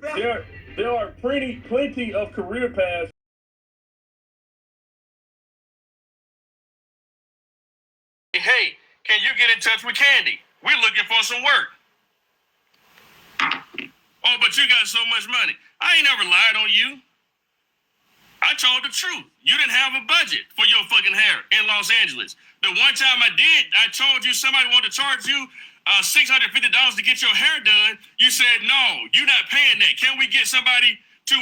There are plenty of career paths. Hey, can you get in touch with Candy? We're looking for some work. Oh, but you got so much money. I ain't never lied on you. I told the truth. You didn't have a budget for your fucking hair in Los Angeles. The one time I did, I told you somebody wanted to charge you $650 to get your hair done. You said, no, you're not paying that. Can we get somebody to do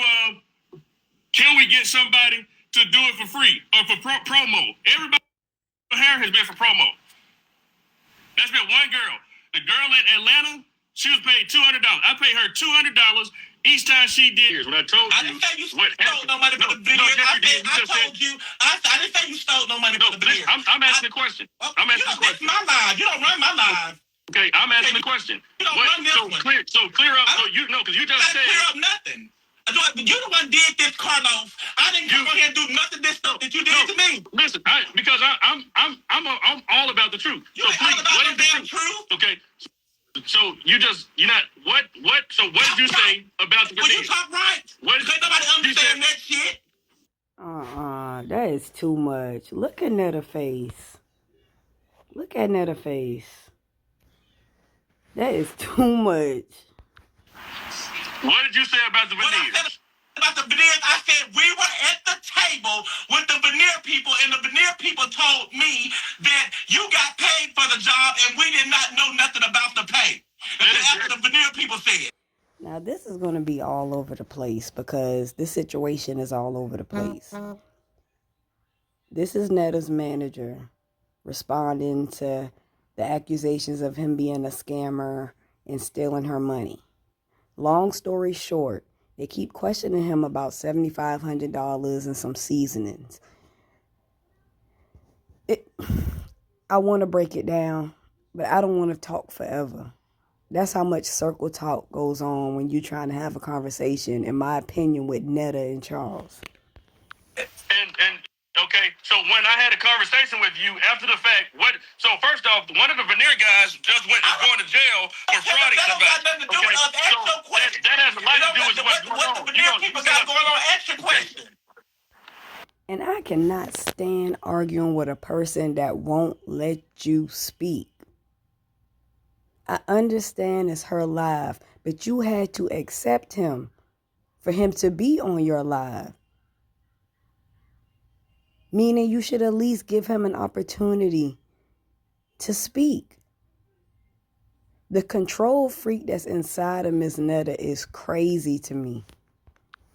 it for free or for promo? Everybody's hair has been for promo. That's been one girl. The girl in Atlanta, she was paid $200. I paid her $200 each time she did. When I told you, I didn't say you stole no money for the video. I told you. I didn't say you stole no money for the video. I'm asking a question. I'm asking a question. It's my live. You don't run my live. Okay, I'm asking a question. You don't run this one. Clear up. So you know, because you just said. Clear up nothing. You the one did this, Carlos. I didn't come here and do nothing this stuff that you did to me. Listen, because I'm all about the truth. You ain't all about the damn truth. Okay. So you're not what? So what did you say about the? Well, you talk right. Because nobody understand that shit. That is too much. Look at Netta face. Look at Netta face. That is too much. What did you say about the veneers? About the veneers, I said we were at the table with the veneer people, and the veneer people told me that you got paid for the job, and we did not know nothing about the pay. That's what the veneer people said. Now, this is going to be all over the place because this situation is all over the place. This is Netta's manager responding to the accusations of him being a scammer and stealing her money. Long story short, they keep questioning him about $7,500 and some seasonings. I want to break it down, but I don't want to talk forever. That's how much circle talk goes on when you're trying to have a conversation, in my opinion, with Netta and Charles. And okay, so when I had a conversation with you after the fact, so first off, one of the veneer guys just going to jail for frauding somebody. That has a lot to do with what's going on. What the veneer people got going on? Ask your question. And I cannot stand arguing with a person that won't let you speak. I understand it's her live, but you had to accept him for him to be on your live. Meaning you should at least give him an opportunity to speak. The control freak that's inside of Miss Netta is crazy to me.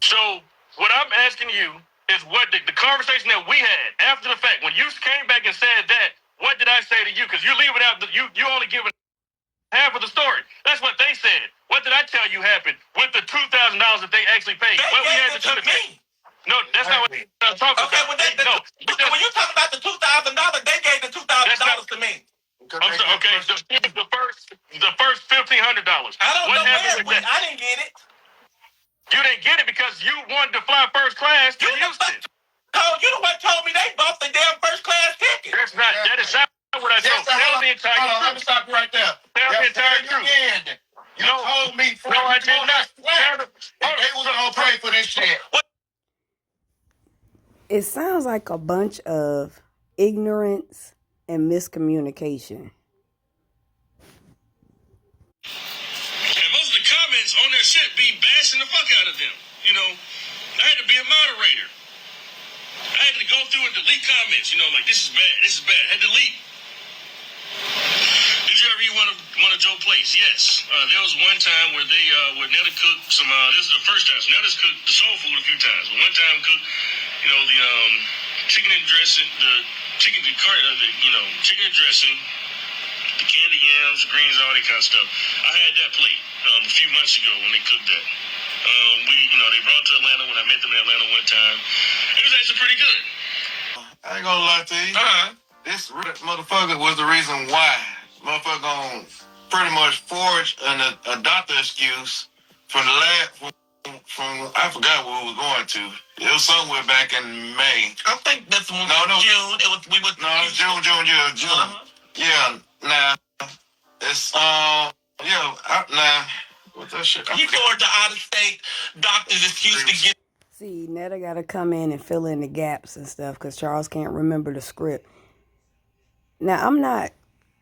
So what I'm asking you is what the conversation that we had after the fact, when you came back and said that, what did I say to you? Because you're leaving out, you only giving half of the story. That's what they said. What did I tell you happened with the $2,000 that they actually paid? They gave it to me. No, that's not what I'm talking about. Okay, when you talk about the $2,000, they gave the $2,000 to me. Okay, the first $1,500. I don't know where I didn't get it. You didn't get it because you wanted to fly first class to Houston. You the one told me they bought the damn first class ticket. That is not what I told. Tell the entire truth. Let me stop you right there. Tell the entire truth. You told me no, I did not. They was gonna pay for this shit. It sounds like a bunch of ignorance and miscommunication. And most of the comments on their shit be bashing the fuck out of them. You know, I had to be a moderator. I had to go through and delete comments. You know, like this is bad. I had to delete. Did you ever eat one of Joe Plates? Yes. There was one time where Netta cooked some. This is the first time. So Netta's cooked the soul food a few times. But one time cooked, the chicken and dressing, chicken and dressing, the candy yams, greens, all that kind of stuff. I had that plate a few months ago when they cooked that. They brought it to Atlanta when I met them in Atlanta one time. It was actually pretty good. I ain't gonna lie to you. This motherfucker was the reason why. Motherfucker gonna pretty much forge a doctor excuse from the lab from I forgot where we was going to. It was somewhere back in May. I think that's when June. June. Yeah. Yeah. Nah. It's what that shit. He forged the out-of-state doctor's excuse to get. See, Netta got to come in and fill in the gaps and stuff because Charles can't remember the script. Now, I'm not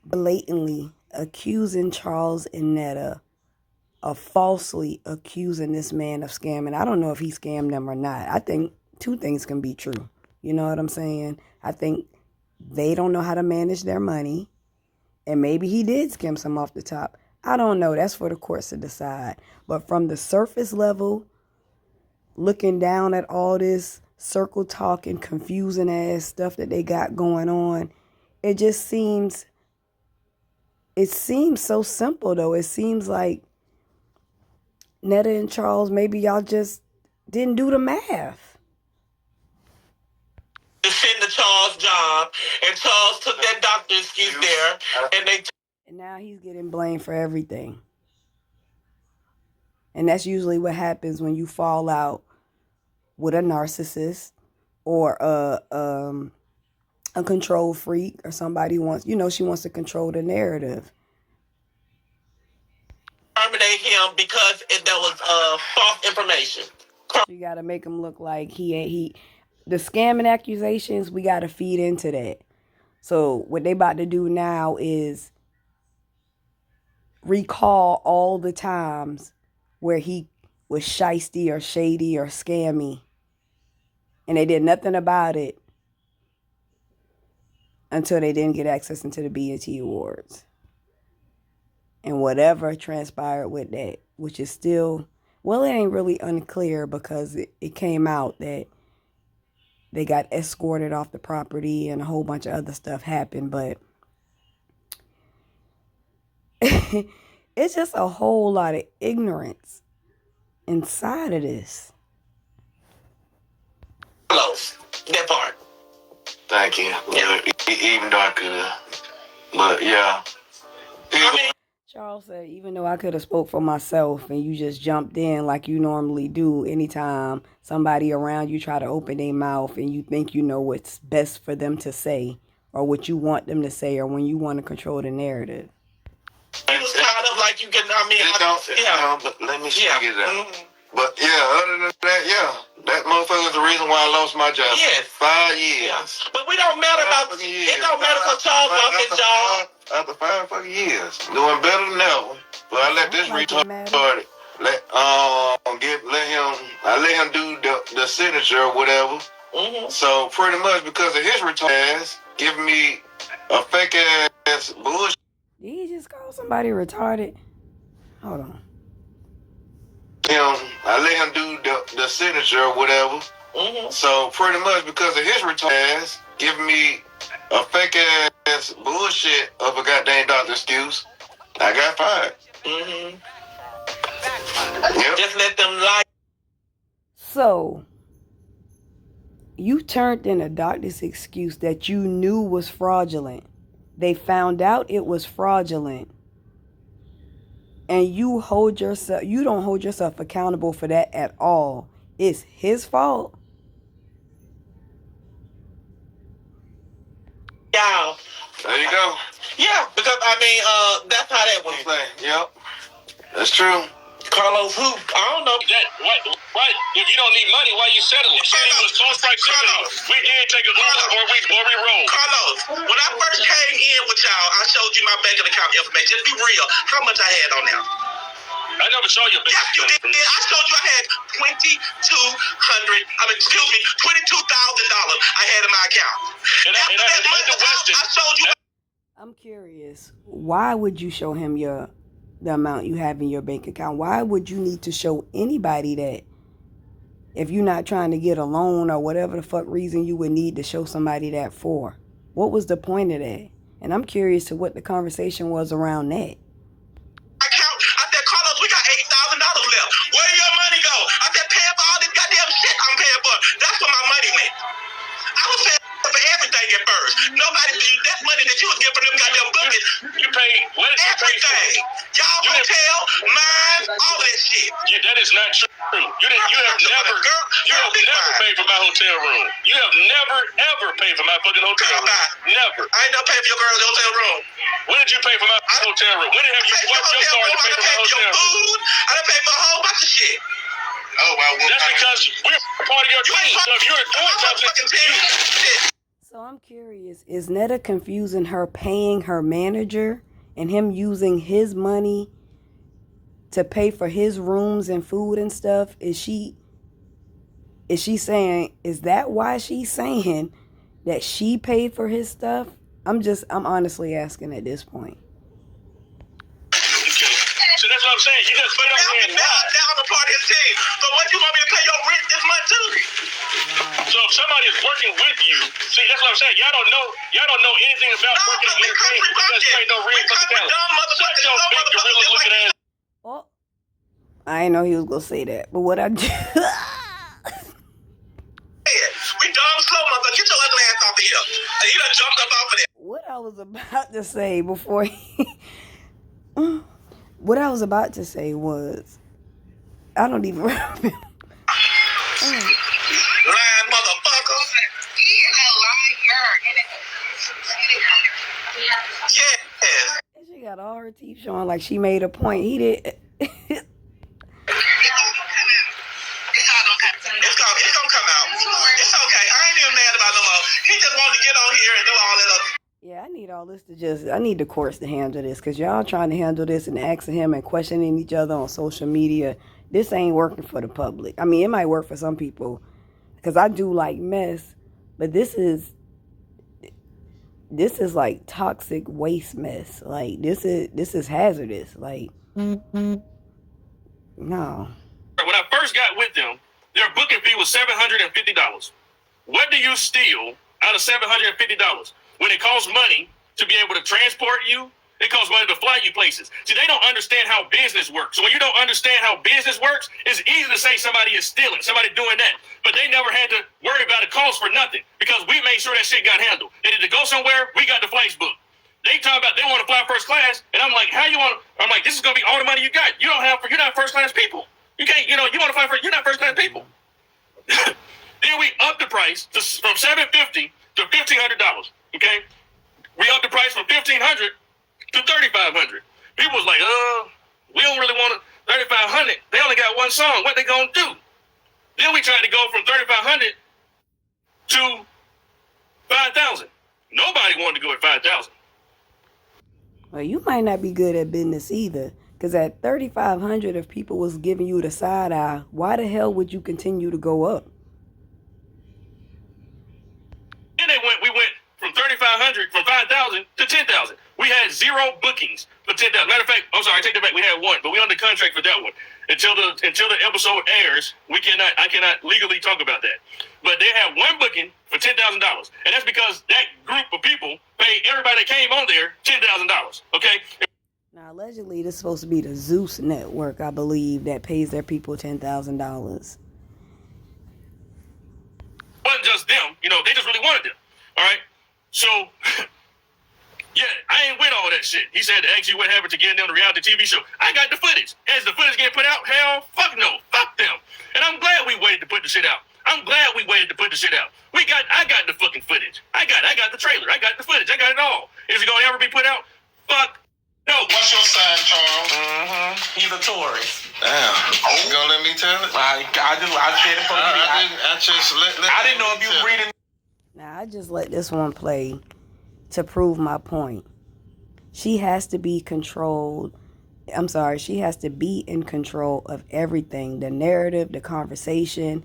blatantly accusing Charles and Netta of falsely accusing this man of scamming. I don't know if he scammed them or not. I think two things can be true. You know what I'm saying? I think they don't know how to manage their money, and maybe he did skim some off the top. I don't know. That's for the courts to decide. But from the surface level, looking down at all this circle talk and confusing ass stuff that they got going on, it just seems so simple though. It seems like Netta and Charles, maybe y'all just didn't do the math. To send the Charles job, and Charles took that doctor excuse there, and and now he's getting blamed for everything. And that's usually what happens when you fall out with a narcissist or a control freak or somebody who wants, she wants to control the narrative. terminate him because there was false information. You got to make him look like the scamming accusations, we got to feed into that. So what they about to do now is recall all the times where he was shysty or shady or scammy, and they did nothing about it until they didn't get access into the BET Awards. And whatever transpired with that, which is still, well, it ain't really unclear because it came out that they got escorted off the property and a whole bunch of other stuff happened. But it's just a whole lot of ignorance inside of this. Close. That part. Thank you. Yeah. Even though I could. But yeah. Charles said, even though I could have spoke for myself and you just jumped in like you normally do anytime somebody around you try to open their mouth and you think you know what's best for them to say or what you want them to say or when you want to control the narrative. He was kind of like you get, but let me figure it out. Mm-hmm. But yeah, other than that, that motherfucker is the reason why I lost my job. Yes. 5 years. Yeah. But we don't matter about it. Don't matter because Charles lost his job. After 5 fucking years, doing better than ever. But I let this retard let him do the signature or whatever. Mm-hmm. So pretty much because of his retard ass giving me a fake ass bullshit. Did he just call somebody retarded? Hold on. I let him do the signature or whatever. Mm-hmm. So pretty much because of his retard ass giving me a fake ass bullshit of a goddamn doctor excuse, I got fired. Mm-hmm. Yep. Just let them lie. So you turned in a doctor's excuse that you knew was fraudulent. They found out it was fraudulent. And you don't hold yourself accountable for that at all. It's his fault. Yeah. There you go. Yeah, because that's how that went. Yep. That's true. Carlos, who? I don't know. Right. If you don't need money, why you settling? Shit, it was cost price shipping. We did take a Uber or we rolled. Carlos, when I first came in with y'all, I showed you my bank account information. Just be real. How much I had on there? I never saw your bank account. Yes, you did. I showed you I had $22,000 I had in my account. And I showed you. I'm curious. Why would you show him the amount you have in your bank account? Why would you need to show anybody that if you're not trying to get a loan or whatever the fuck reason you would need to show somebody that for? What was the point of that? And I'm curious to what the conversation was around that. I said, Carlos, we got $8,000 left. Where your money go? I said, paying for all this goddamn shit I'm paying for. That's where my money went. I was paying for everything at first. That money that you was getting from them goddamn bookings. You paid what did you pay for? Y'all hotel, mine, all that shit. That is not true. You have never paid for my hotel room. You have never ever paid for my fucking hotel room. Never. I ain't never paid for your girl's hotel room. When did you pay for my hotel room? When have you what's your story to pay for my hotel room? Food. I done paid for a whole bunch of shit. Oh, well, that's because we're part of your team. So if you're doing something, so I'm curious, is Netta confusing her paying her manager and him using his money to pay for his rooms and food and stuff? Is she saying, is that why she's saying that she paid for his stuff? I'm honestly asking at this point. So that's what I'm saying. You just put it on there. Now I'm a part of his team. So what you want me to pay your rent this month too? So if somebody is working with you, see, that's what I'm saying. Y'all don't know anything about working in entertainment because you ain't no real fucking talent. Shut your big gorilla looking ass. Oh, I didn't know he was gonna say that, but what I do. We dumb slow, motherfucker. Get your ugly ass off of here. You done jumped up off of there. What I was about to say before what I was about to say was, I don't even remember. Lying motherfucker. Yeah. She got all her teeth showing like she made a point. He did. It's gonna come out. It's okay. I ain't even mad about no more. He just wanted to get on here and do all that other. Yeah, I need the courts to handle this, because y'all trying to handle this and asking him and questioning each other on social media. This ain't working for the public. I mean, it might work for some people, because I do like mess, but this is like toxic waste mess. Like, this is hazardous. Like, no. When I first got with them, their booking fee was $750. What do you steal out of $750? When it costs money to be able to transport you, it costs money to fly you places. See, they don't understand how business works. So when you don't understand how business works, it's easy to say somebody is stealing, somebody doing that. But they never had to worry about a cost for nothing because we made sure that shit got handled. They need to go somewhere, we got the flights booked. They talking about they want to fly first class, and I'm like, how you want to? I'm like, this is going to be all the money you got. You're not first class people. You can't, you want to fly first, you're not first class people. Then we upped the price from $750 to $1,500. Okay, we upped the price from $1,500 to $3,500. People was like, we don't really want it. $3,500. They only got one song. What they gonna do? Then we tried to go from $3,500 to $5,000. Nobody wanted to go at $5,000. Well, you might not be good at business either, because at $3,500, if people was giving you the side eye, why the hell would you continue to go up? Then we went from $3,500, from $5,000 to $10,000. We had 0 bookings for $10,000. Matter of fact, I'm sorry, I take that back. We had 1, but we under contract for that one. Until the episode airs, I cannot legally talk about that. But they had 1 booking for $10,000, and that's because that group of people paid everybody that came on there $10,000. Okay. Now, allegedly, this is supposed to be the Zeus Network, I believe, that pays their people $10,000. Wasn't just them, they just really wanted them. All right. So, yeah, I ain't with all that shit. He said to ask you what happened to getting them the reality TV show. I got the footage. As the footage getting put out, hell, fuck no, fuck them. And I'm glad we waited to put the shit out. I got the fucking footage. I got the trailer. I got the footage. I got it all. Is it gonna ever be put out? Fuck no. What's your sign, Charles? Mm-hmm. He's a Taurus. Damn. You gonna let me tell it? I said it for you. I didn't know if you were reading. Now, I just let this one play to prove my point. She has to be controlled. She has to be in control of everything. The narrative, the conversation.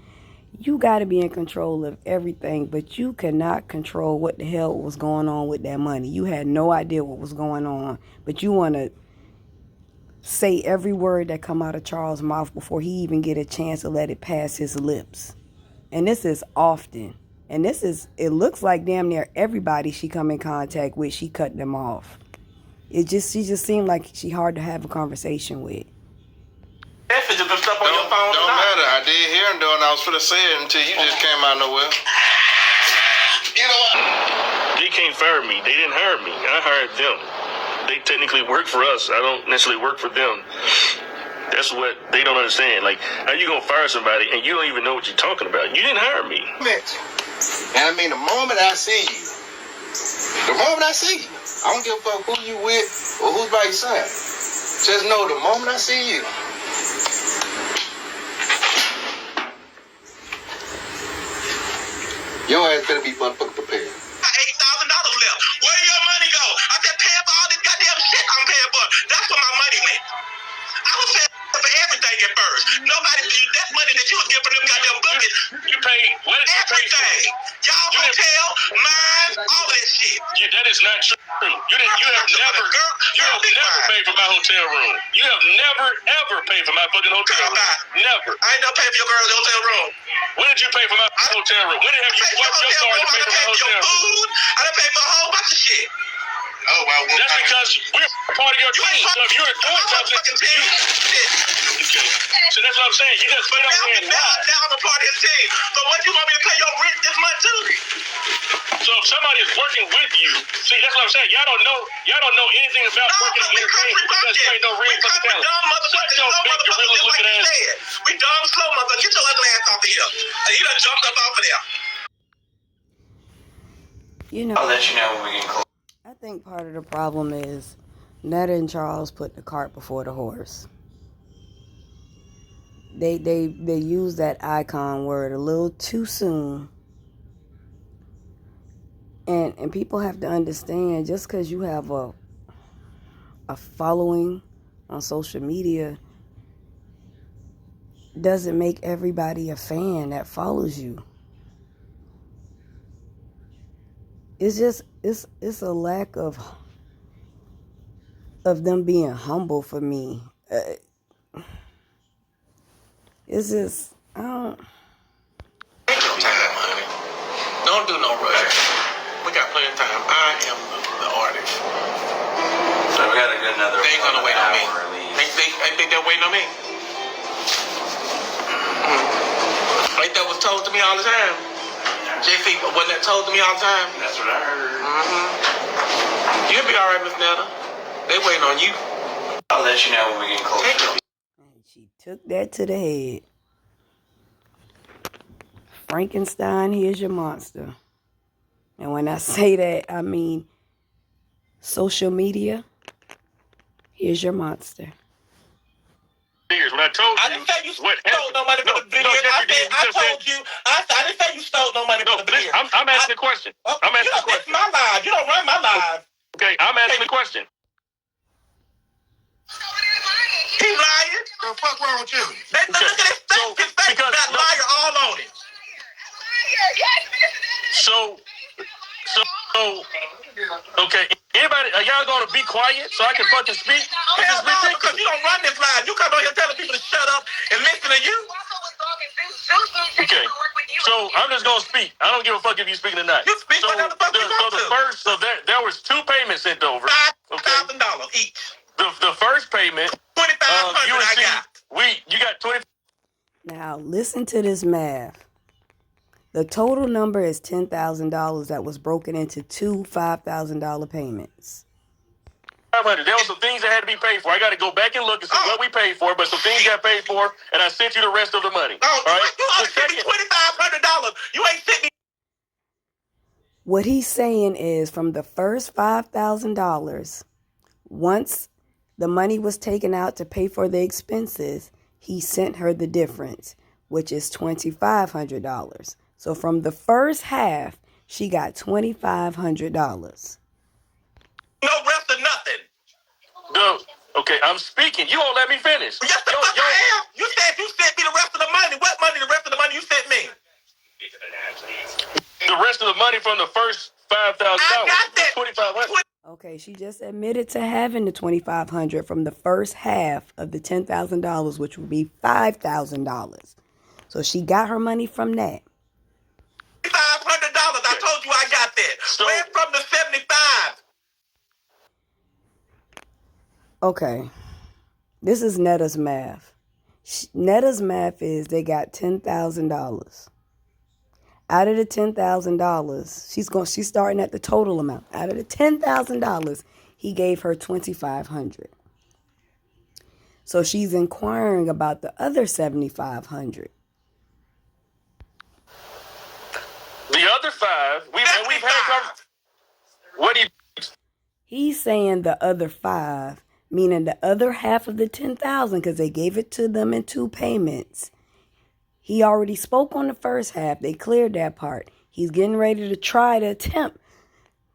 You got to be in control of everything, but you cannot control what the hell was going on with that money. You had no idea what was going on, but you want to say every word that come out of Charles' mouth before he even get a chance to let it pass his lips. And this is often. And it looks like damn near everybody she come in contact with, she cut them off. She just seemed like she hard to have a conversation with. Messages and stuff on your phone. Don't matter. I did hear him though, and I was finna say it until you just came out of nowhere. You know what? They can't fire me. They didn't hire me. I hired them. They technically work for us. I don't necessarily work for them. That's what they don't understand. Like, how you gonna fire somebody and you don't even know what you're talking about? You didn't hire me. And I mean, the moment I see you, The moment I see you, I don't give a fuck who you with or who's by your side. Just know the moment I see you, your ass better be motherfucking prepared. $8,000 left. Where your money go? I said paying for all this goddamn shit I'm paying for. That's where my money went. I was paying for everything at first. Nobody, that money that you was giving them goddamn buckets. You paid, what did you pay for? Everything. Y'all hotel, mine, all that shit. That is not true. You have never paid for my hotel room. You have never, ever paid for my fucking hotel room. Never. I ain't never paid for your girl's hotel room. When did you pay for my hotel room? When have you swiped your card to pay for my hotel room? Food. I done paid for a whole bunch of shit. Oh, well, that's because we're part of your team. So if you're doing something, okay. So that's what I'm saying. You just put it on there and lie. Now I'm a part of his team. So what you want me to pay your rent this month too? So if somebody is working with you, see, that's what I'm saying. Y'all don't know anything about working in entertainment. You just pay no real fucking talent. Such your big gorilla looking ass. We dumb slow motherfucker. Get your ugly ass off of here. You done jumped up off of there. You know, I'll let you know when we get close. I think part of the problem is Netta and Charles put the cart before the horse. They use that icon word a little too soon. And people have to understand, just because you have a following on social media doesn't make everybody a fan that follows you. It's just it's a lack of them being humble for me. It's just Ain't no time, honey. Don't do no rush. We got plenty of time. I am the artist. So we gotta get another. They ain't gonna wait on me. They think they're waiting on me. Like that was told to me all the time. JC, wasn't that told to me all the time? That's what I heard. You'll be all right, Miss Netta. They waiting on you. I'll let you know when we get closer. And she took that to the head. Frankenstein, here's your monster. And when I say that, I mean social media, here's your monster. When I told you, I didn't say you stole no money for the video. I told you. I didn't say you stole no money for the video. I'm asking a question. I'm asking a question. It's my live. You don't run my live. Okay, I'm asking a question. He lying. What the fuck wrong with you? Look at his face. His face got liar all on it. Okay. Anybody, are y'all gonna be quiet so I can fucking speak? Hell no, because you don't run this live. You come on here telling people to shut up and listen to you. Okay. So I'm just gonna speak. I don't give a fuck if you're speaking or not. You speak whatever the fuck you want to. There was 2 payments sent over. $5,000 each. The first payment, $2,500 I got. You got 20. Now listen to this math. The total number is $10,000 that was broken into 2 $5,000 payments. There were some things that had to be paid for. I got to go back and look and see what we paid for, but some things got paid for, and I sent you the rest of the money. Oh, all right? You only sent me $2,500. You ain't sent me. What he's saying is from the first $5,000, once the money was taken out to pay for the expenses, he sent her the difference, which is $2,500. So from the first half, she got $2,500. No rest of nothing. No. Okay, I'm speaking. You won't let me finish. Yes, the fuck I am. You said you sent me the rest of the money. What money? The rest of the money you sent me? The rest of the money from the first $5,000. I got that. $2,500. Okay, she just admitted to having the $2,500 from the first half of the $10,000, which would be $5,000. So she got her money from that. $500. I told you I got that. Where from the 75? Okay, this is Netta's math. Netta's math is they got $10,000. Out of the $10,000, she's starting at the total amount. Out of the $10,000, he gave her $2,500. So she's inquiring about the other $7,500. The other 5, we've had What do you? He's saying the other 5, meaning the other half of the 10,000, because they gave it to them in 2 payments. He already spoke on the first half. They cleared that part. He's getting ready to try to attempt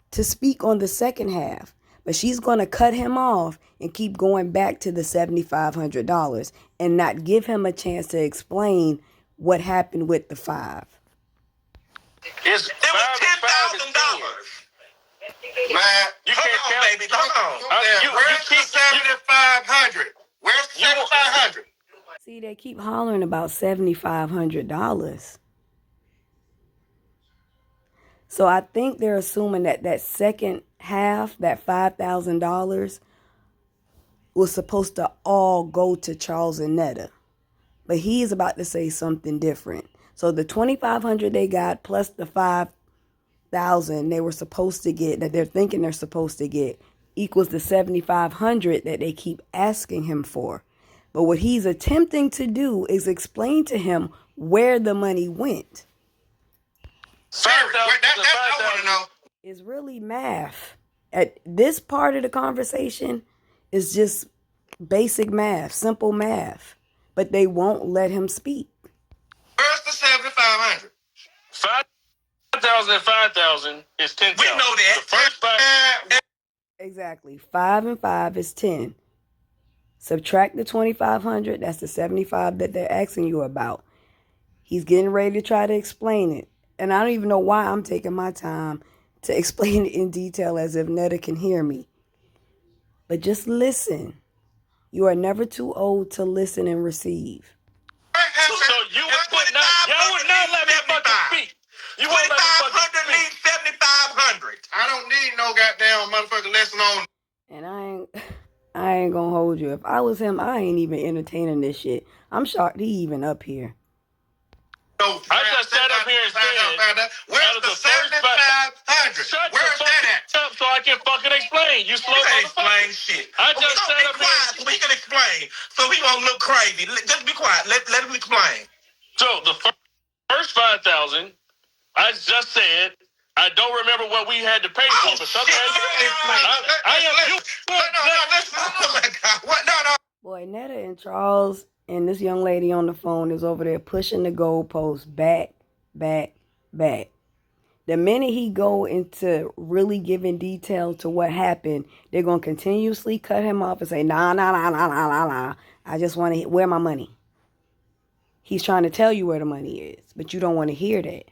to speak on the second half. But she's going to cut him off and keep going back to the $7,500 and not give him a chance to explain what happened with the 5. It was $10,000. Man, You can't count, baby. Hold on. Where's the 7,500? Where's the 7,500? See, they keep hollering about $7,500. So I think they're assuming that that second half, that $5,000, was supposed to all go to Charles and Netta. But he's about to say something different. So the $2,500 they got plus the $5,000 they were supposed to get, that they're thinking they're supposed to get, equals the $7,500 that they keep asking him for. But what he's attempting to do is explain to him where the money went. I want to know. It's really math. At this part of the conversation is just basic math, simple math. But they won't let him speak. Where's the 7,500? 5,000 and 5,000 is 10,000. We know that. The first 5. Exactly. 5 and 5 is 10. Subtract the 2,500. That's the 75 that they're asking you about. He's getting ready to try to explain it. And I don't even know why I'm taking my time to explain it in detail as if Netta can hear me. But just listen. You are never too old to listen and receive. So you would not let me fucking speak. You won't let me fucking speak. 7,500. I don't need no goddamn motherfucking lesson on. And I ain't gonna hold you. If I was him, I ain't even entertaining this shit. I'm shocked he even up here. I just sat up here and said, where's the 7,500? Where's that at? Up so I can fucking explain. You slow can't motherfucker. explain shit. I just sat up quiet here. so we can explain. So we won't look crazy. Just be quiet. Let him explain. So the first 5,000, I just said, I don't remember what we had to pay for, but something I am you. Listen. Oh my God. What? No. Boy, Netta and Charles and this young lady on the phone is over there pushing the goalposts back. The minute he go into really giving detail to what happened, they're going to continuously cut him off and say, nah. I just want to, where my money? He's trying to tell you where the money is, but you don't want to hear that.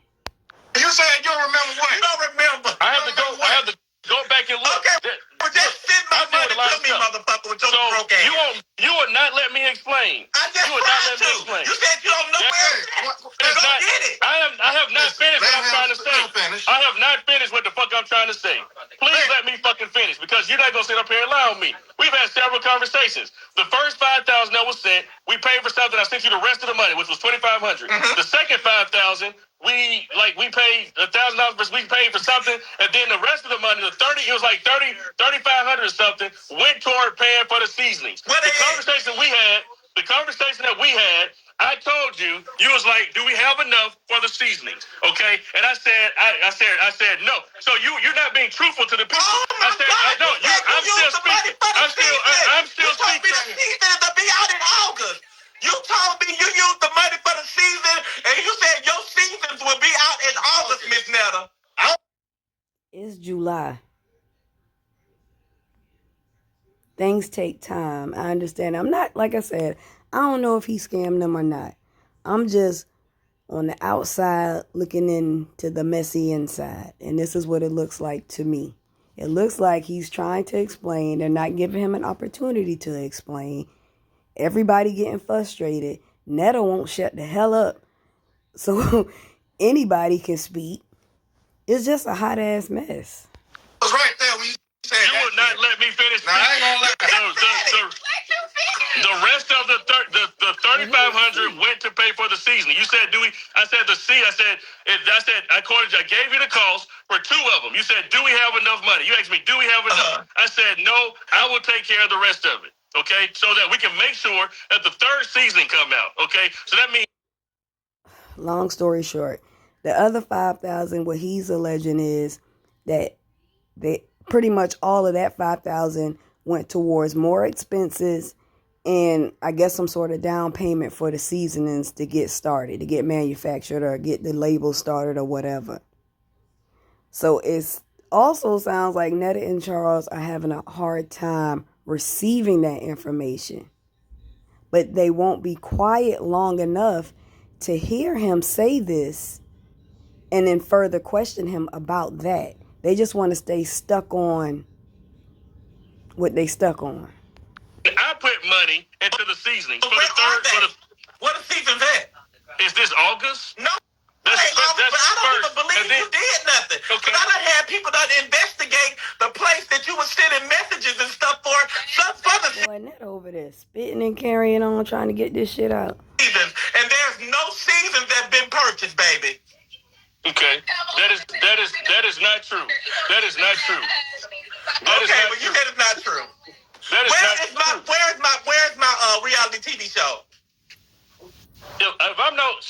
You said you don't remember what? You don't remember. I have to go back and look. Okay. Just send my money to me, motherfucker, with your broke ass. You will not let me explain. You would not let me explain. You said you don't know where it's at. Go get it. I have not finished what I'm trying to say. I have not finished what the fuck I'm trying to say. Please let me fucking finish, because you're not going to sit up here and lie on me. We've had several conversations. The first 5,000 that was sent, we paid for something. I sent you the rest of the money, which was 2,500. The second 5,000, we paid $1,000, we paid for something, and then the rest of the money, it was like 3,500 or something, went toward paying for the seasonings. The conversation that we had, I told you, you was like, do we have enough for the seasonings? Okay, and I said no. So you're not being truthful to the people. Oh I said no. I'm still speaking. I'm still speaking. You told me the season to be out in August. You told me you used the money for the season, and you said your seasons will be out in August, Miss Netta. It's July. Things take time. I understand. I'm not, like I said, I don't know if he scammed them or not. I'm just on the outside looking into the messy inside. And this is what it looks like to me. It looks like he's trying to explain. They're not giving him an opportunity to explain. Everybody getting frustrated. Netta won't shut the hell up. So anybody can speak. It's just a hot ass mess. It was right there when you said you would not let me finish. No, I ain't gonna let the rest of the 3,500 went to pay for the season. You said, I said I gave you the cost for 2 of them. You said, do we have enough money? You asked me, do we have enough? I said, no, I will take care of the rest of it. Okay, so that we can make sure that the third season come out. Okay, so that means. Long story short, the other 5,000, what he's alleging is that They pretty much all of that $5,000 went towards more expenses and I guess some sort of down payment for the seasonings to get started, to get manufactured or get the label started or whatever. So it also sounds like Netta and Charles are having a hard time receiving that information. But they won't be quiet long enough to hear him say this and then further question him about that. They just want to stay stuck on what they stuck on. I put money into the seasoning. What a season's that? Is this August? No. That's I don't first. even believe Then, you did nothing. Okay. But I done had people that investigate the place that you were sending messages and stuff for some further Boy, Netta over there spitting and carrying on, trying to get this shit out. seasons. And there's no seasons that been purchased, baby. Okay. That is not true. That is not true. That is Okay, not well you true. said it's not true. That is not true. Where's my reality TV show? If I'm not.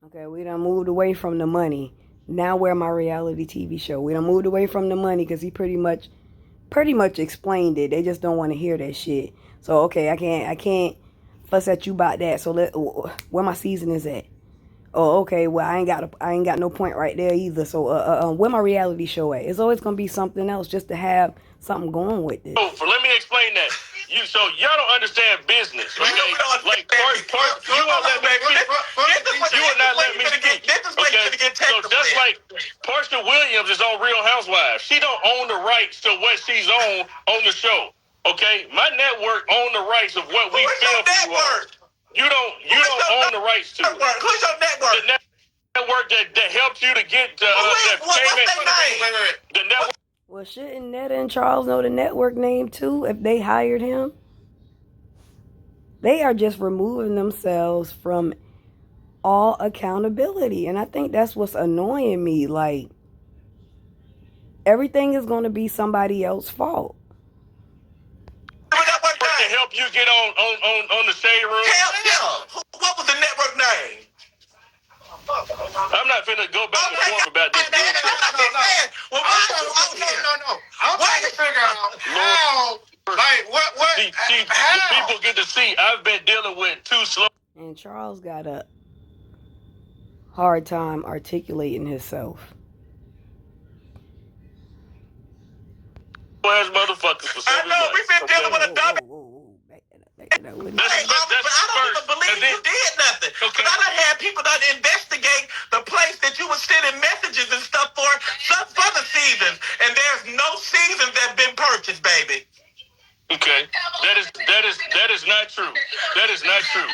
Okay, we done moved away from the money. Now where my reality TV show? We done moved away from the money because he pretty much explained it. They just don't want to hear that shit. So okay, I can't fuss at you about that. So where my season is at? Oh, okay. Well, I ain't got no point right there either. So where my reality show at? It's always gonna be something else just to have something going with it. Oh, let me explain that. So y'all don't understand business, okay? Like you won't let me speak. You will not let me speak. Okay? So just like Portia Williams is on Real Housewives, she don't own the rights to what she's on the show. Okay, my network own the rights of what we film for you all. You don't own the rights to it. Who's your network? The network that helps you to get What's payment. their name? The network. Well, shouldn't Netta and Charles know the network name too if they hired him? They are just removing themselves from all accountability. And I think that's what's annoying me. Like, everything is going to be somebody else's fault. To help you get on the shade room. What was the network name? I'm not finna go back and forth about this. No. I'm trying to figure out how, like, what, See, how? the people get to see I've been dealing with too slow. And Charles got a hard time articulating himself. Ass motherfuckers for 7 months. I know, we've been dealing with a dumb. That's I don't even believe you did nothing. Okay. But I done had people that investigate the place that you were sending messages and stuff for some further seasons. And there's no seasons that been purchased, baby. Okay. That is not true. That is not true.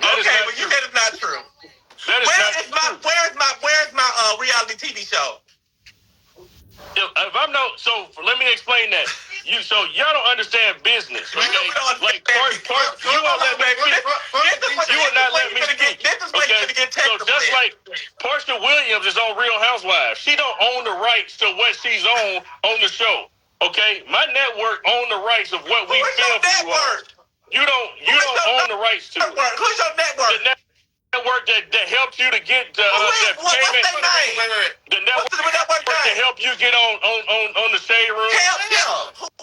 That is Okay, not well you true. said it's not true. That is not true. Where's my reality TV show? If I'm not, so let me explain that. So y'all don't understand business, okay? Like you won't let me speak. You will not let me speak. Okay? So just like Portia Williams is on Real Housewives, she don't own the rights to what she's on the show. Okay, my network own the rights of what we film for you all. You don't own the rights to it. Who's your network? The network that helps you to get that What's payment. their name? The network to help you get on the shade room.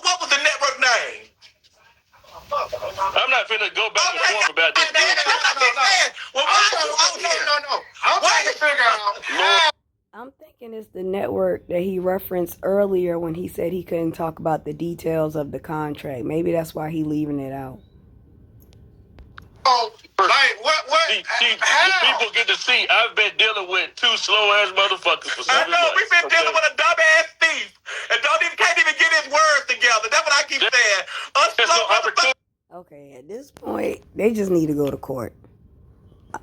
What was the network name? I'm not finna go back and forth about this. Well, no. I'm trying to figure out how. I'm thinking it's the network that he referenced earlier when he said he couldn't talk about the details of the contract. Maybe that's why he leaving it out. Like, what? See, how? people get to see I've been dealing with two slow ass motherfuckers for 7 months. I know, we've been dealing with a dumbass thief. And can't even get his words together. That's what I keep saying. Okay, at this point, they just need to go to court.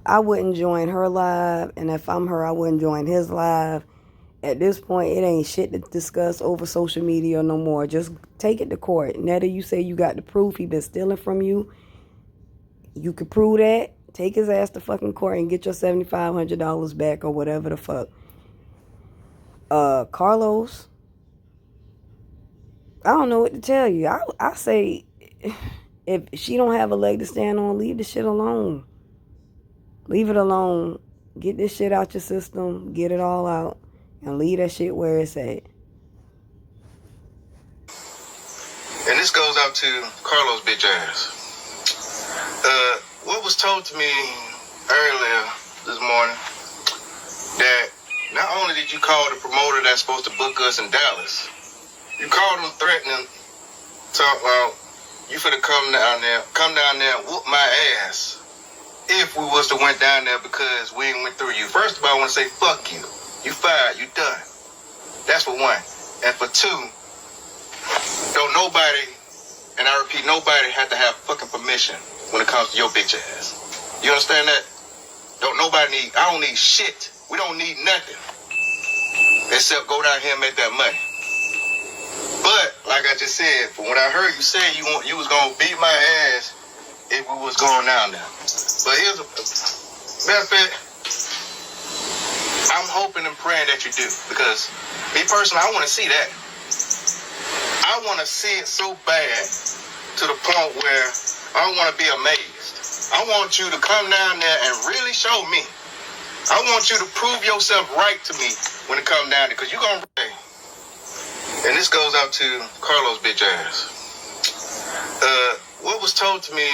I wouldn't join her live, and if I'm her, I wouldn't join his live. At this point, it ain't shit to discuss over social media no more. Just take it to court. Netta, you say you got the proof he been stealing from you. You could prove that. Take his ass to fucking court and get your $7,500 back or whatever the fuck. Carlos, I don't know what to tell you. I say if she don't have a leg to stand on, leave the shit alone. Leave it alone. Get this shit out your system. Get it all out. And leave that shit where it's at. And this goes out to Carlos' bitch ass. What was told to me earlier this morning, that not only did you call the promoter that's supposed to book us in Dallas, you called him threatening, talk about you finna come down there and whoop my ass if we was to went down there because we ain't went through you. First of all, I want to say fuck you. You fired. You done. That's for one. And for two, don't nobody, and I repeat, nobody had to have fucking permission when it comes to your bitch ass. You understand that? I don't need shit. We don't need nothing. Except go down here and make that money. But, like I just said, from what I heard you say, you was gonna beat my ass if we was going down there. But here's a matter of fact, I'm hoping and praying that you do. Because me personally, I wanna see that. I wanna see it so bad to the point where I don't want to be amazed. I want you to come down there and really show me. I want you to prove yourself right to me when it comes down there, because you're going to... And this goes out to Carlos' bitch ass. What was told to me